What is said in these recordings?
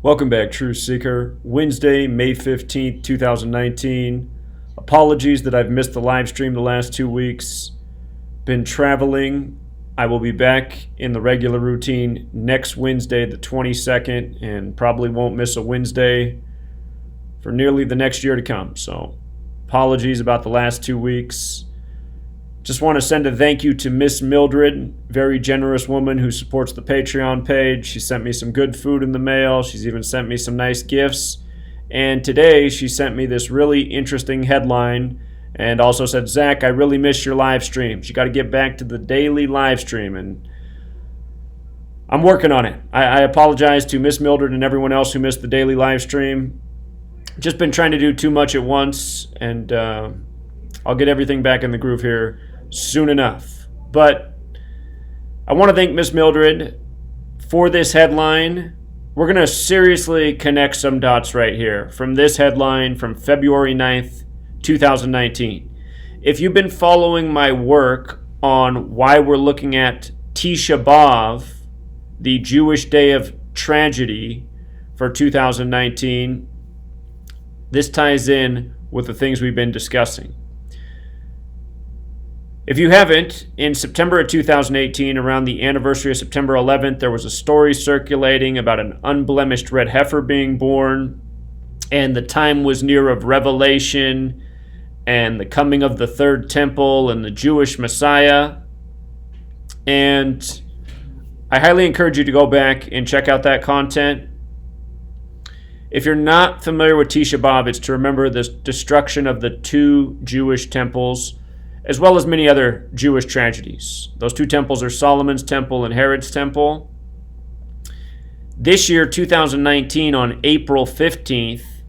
Welcome back, Truth Seeker. Wednesday, May 15th, 2019. Apologies that I've missed the live stream the last 2 weeks. Been traveling. I will be back in the regular routine next Wednesday, the 22nd, and probably won't miss a Wednesday for nearly the next year to come. So, apologies about the last 2 weeks. Just want to send a thank you to Miss Mildred, very generous woman who supports the Patreon page. She sent me some good food in the mail. She's even sent me some nice gifts. And today she sent me this really interesting headline and also said, Zach, I really miss your live streams. You got to get back to the daily live stream. And I'm working on it. I apologize to Miss Mildred and everyone else who missed the daily live stream. Just been trying to do too much at once, and I'll get everything back in the groove here soon enough. But I want to thank Miss Mildred for this headline. We're going to seriously connect some dots right here from this headline from February 9th, 2019. If you've been following my work on why we're looking at Tisha B'Av, the Jewish Day of Tragedy for 2019, this ties in with the things we've been discussing. If you haven't, in September of 2018, around the anniversary of September 11th, there was a story circulating about an unblemished red heifer being born, and the time was near of Revelation and the coming of the third temple and the Jewish Messiah. And I highly encourage you to go back and check out that content. If you're not familiar with Tisha B'Av, it's to remember the destruction of the two Jewish temples, as well as many other Jewish tragedies. Those two temples are Solomon's temple and Herod's temple. This year, 2019, on April 15th,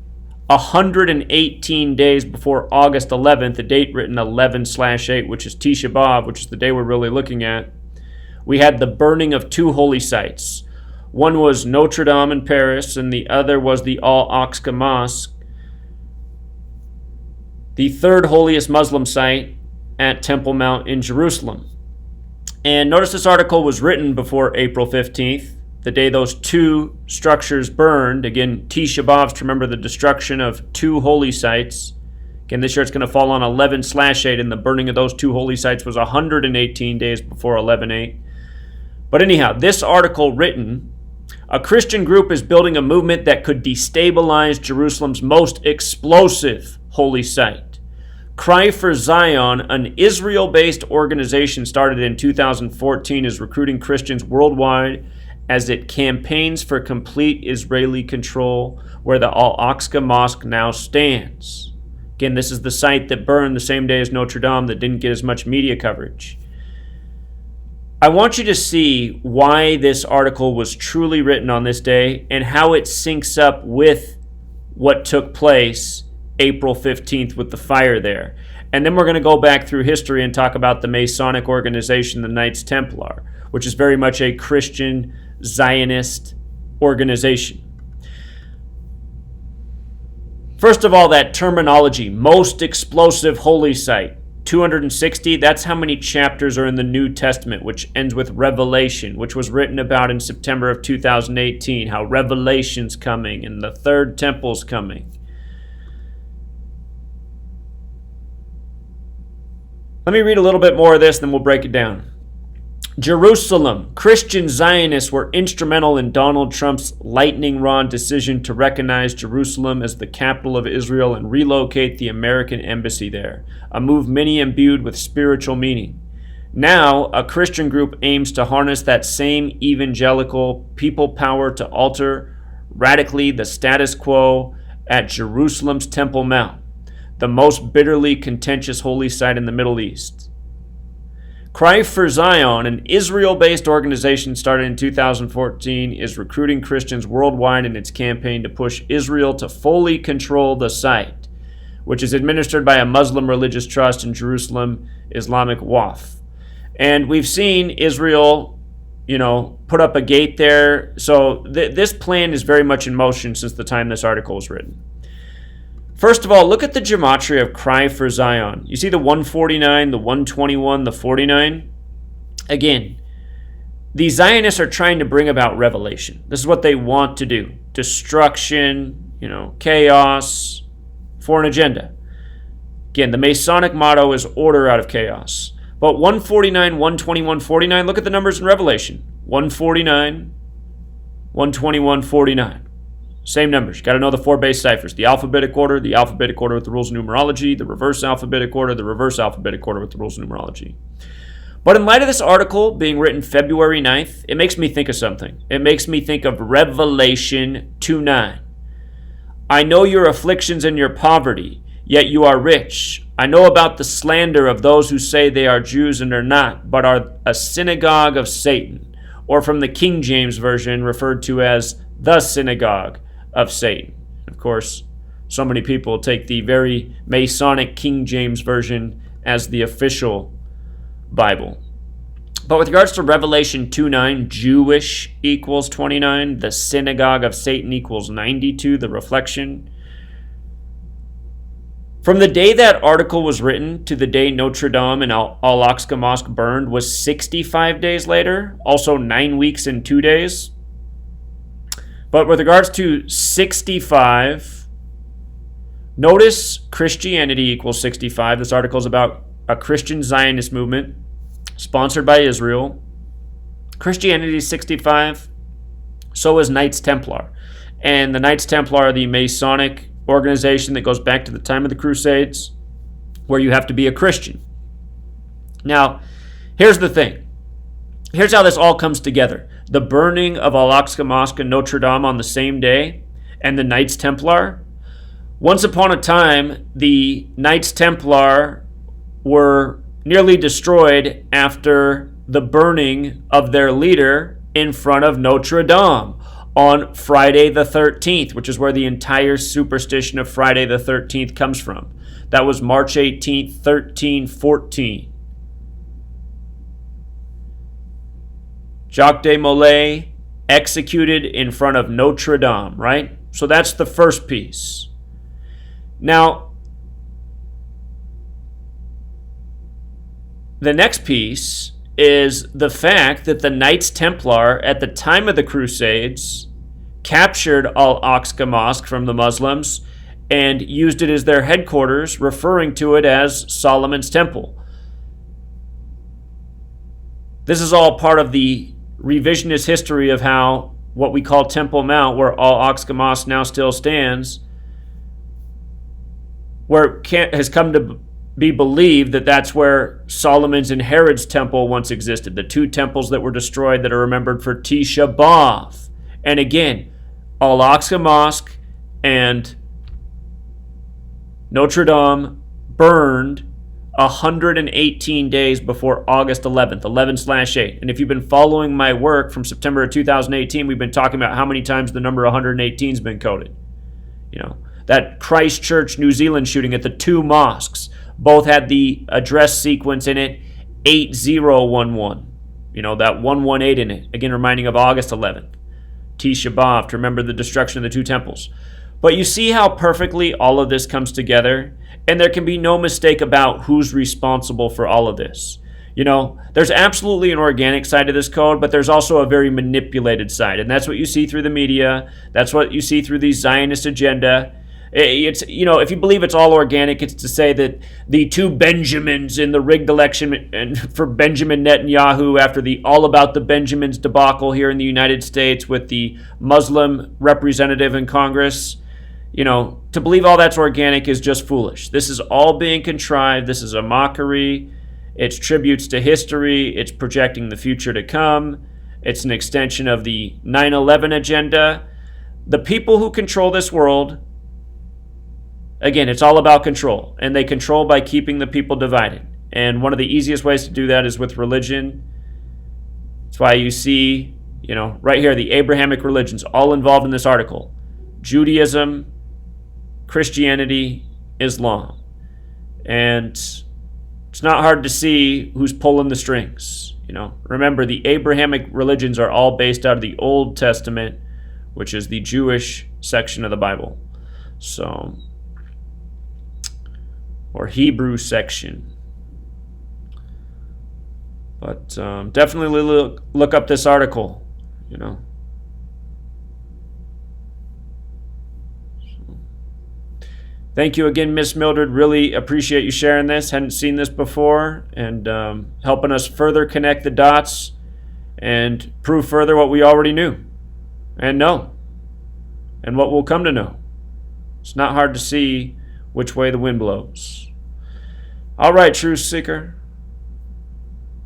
118 days before August 11th, the date written 11/8, which is Tisha B'Av, which is the day we're really looking at, we had the burning of two holy sites. One was Notre in Paris, and the other was the Al-Aqsa Mosque, the third holiest Muslim site at Temple Mount in Jerusalem. And notice this article was written before April 15th, the day those two structures burned. Again, Tisha B'Av to remember the destruction of two holy sites. Again, this year it's going to fall on 11/8, and the burning of those two holy sites was 118 days before 11/8. But anyhow, this article written, a Christian group is building a movement that could destabilize Jerusalem's most explosive holy site. Cry for Zion, an Israel-based organization started in 2014, is recruiting Christians worldwide as it campaigns for complete Israeli control where the Al-Aqsa Mosque now stands. Again, this is the site that burned the same day as Notre Dame that didn't get as much media coverage. I want you to see why this article was truly written on this day and how it syncs up with what took place April 15th with the fire there. And then we're going to go back through history and talk about the Masonic organization, the Knights Templar, which is very much a Christian Zionist organization. First of all, that terminology, most explosive holy site, 260, that's how many chapters are in the New Testament, which ends with Revelation, which was written about in September of 2018, how Revelation's coming and the third temple's coming. Let me read a little bit more of this, then we'll break it down. Jerusalem. Christian Zionists were instrumental in Donald Trump's lightning rod decision to recognize Jerusalem as the capital of Israel and relocate the American embassy there, a move many imbued with spiritual meaning. Now, a Christian group aims to harness that same evangelical people power to alter radically the status quo at Jerusalem's Temple Mount, the most bitterly contentious holy site in the Middle East. Cry for Zion, an Israel-based organization started in 2014, is recruiting Christians worldwide in its campaign to push Israel to fully control the site, which is administered by a Muslim religious trust in Jerusalem, Islamic Waqf. And we've seen Israel, put up a gate there. So this plan is very much in motion since the time this article was written. First of all, look at the gematria of Cry for Zion. You see the 149, the 121, the 49? Again, the Zionists are trying to bring about revelation. This is what they want to do. destruction, chaos for an agenda. Again, the Masonic motto is order out of chaos. But 149, 121, 49, look at the numbers in Revelation. 149, 121, 49. Same numbers. You got to know the 4 base ciphers. The alphabetic order with the rules of numerology, the reverse alphabetic order with the rules of numerology. But in light of this article being written February 9th, it makes me think of something. It makes me think of Revelation 2:9. I know your afflictions and your poverty, yet you are rich. I know about the slander of those who say they are Jews and are not, but are a synagogue of Satan, or from the King James Version referred to as the synagogue of Satan. Of course, so many people take the very Masonic King James Version as the official Bible. But with regards to Revelation 2:9, Jewish equals 29, the synagogue of Satan equals 92, the reflection. From the day that article was written to the day Notre Dame and Al-Aqsa Mosque burned was 65 days later, also 9 weeks and 2 days. But with regards to 65, notice Christianity equals 65. This article is about a Christian Zionist movement sponsored by Israel. Christianity is 65. So is Knights Templar. And the Knights Templar are the Masonic organization that goes back to the time of the Crusades, where you have to be a Christian. Now, here's the thing. Here's how this all comes together. The burning of Al-Aqsa Mosque and Notre Dame on the same day, and the Knights Templar. Once upon a time, the Knights Templar were nearly destroyed after the burning of their leader in front of Notre Dame on Friday the 13th, which is where the entire superstition of Friday the 13th comes from. That was March 18th, 1314. Jacques de Molay executed in front of Notre Dame, right? So that's the first piece. Now, the next piece is the fact that the Knights Templar, at the time of the Crusades, captured Al-Aqsa Mosque from the Muslims and used it as their headquarters, referring to it as Solomon's Temple. This is all part of the revisionist history of how what we call Temple Mount, where Al-Aqsa Mosque now still stands, where it has come to be believed that that's where Solomon's and Herod's temple once existed, the 2 temples that were destroyed that are remembered for Tisha B'Av. And again, Al-Aqsa Mosque and Notre Dame burned 118 days before August 11th, 11/8. And if you've been following my work from September of 2018, we've been talking about how many times the number 118 has been coded. That Christchurch, New Zealand shooting at the 2 mosques, both had the address sequence in it, 8011. That 118 in it. Again, reminding of August 11th. Tisha B'Av, to remember the destruction of the 2 temples. But you see how perfectly all of this comes together? And there can be no mistake about who's responsible for all of this. There's absolutely an organic side to this code, but there's also a very manipulated side. And that's what you see through the media. That's what you see through the Zionist agenda. It's, if you believe it's all organic, it's to say that the 2 Benjamins in the rigged election and for Benjamin Netanyahu after the All About the Benjamins debacle here in the United States with the Muslim representative in Congress, to believe all that's organic is just foolish. This is all being contrived. This is a mockery. It's tributes to history. It's projecting the future to come. It's an extension of the 9/11 agenda. The people who control this world, again, it's all about control, and they control by keeping the people divided. And one of the easiest ways to do that is with religion. That's why you see, right here, the Abrahamic religions all involved in this article. Judaism, Christianity, Islam. And it's not hard to see who's pulling the strings. Remember, the Abrahamic religions are all based out of the Old Testament, which is the Jewish section of the Bible. Or Hebrew section. But definitely look up this article, Thank you again, Miss Mildred. Really appreciate you sharing this. Hadn't seen this before, and helping us further connect the dots and prove further what we already knew and know and what we'll come to know. It's not hard to see which way the wind blows. All right, truth seeker.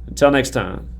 Until next time.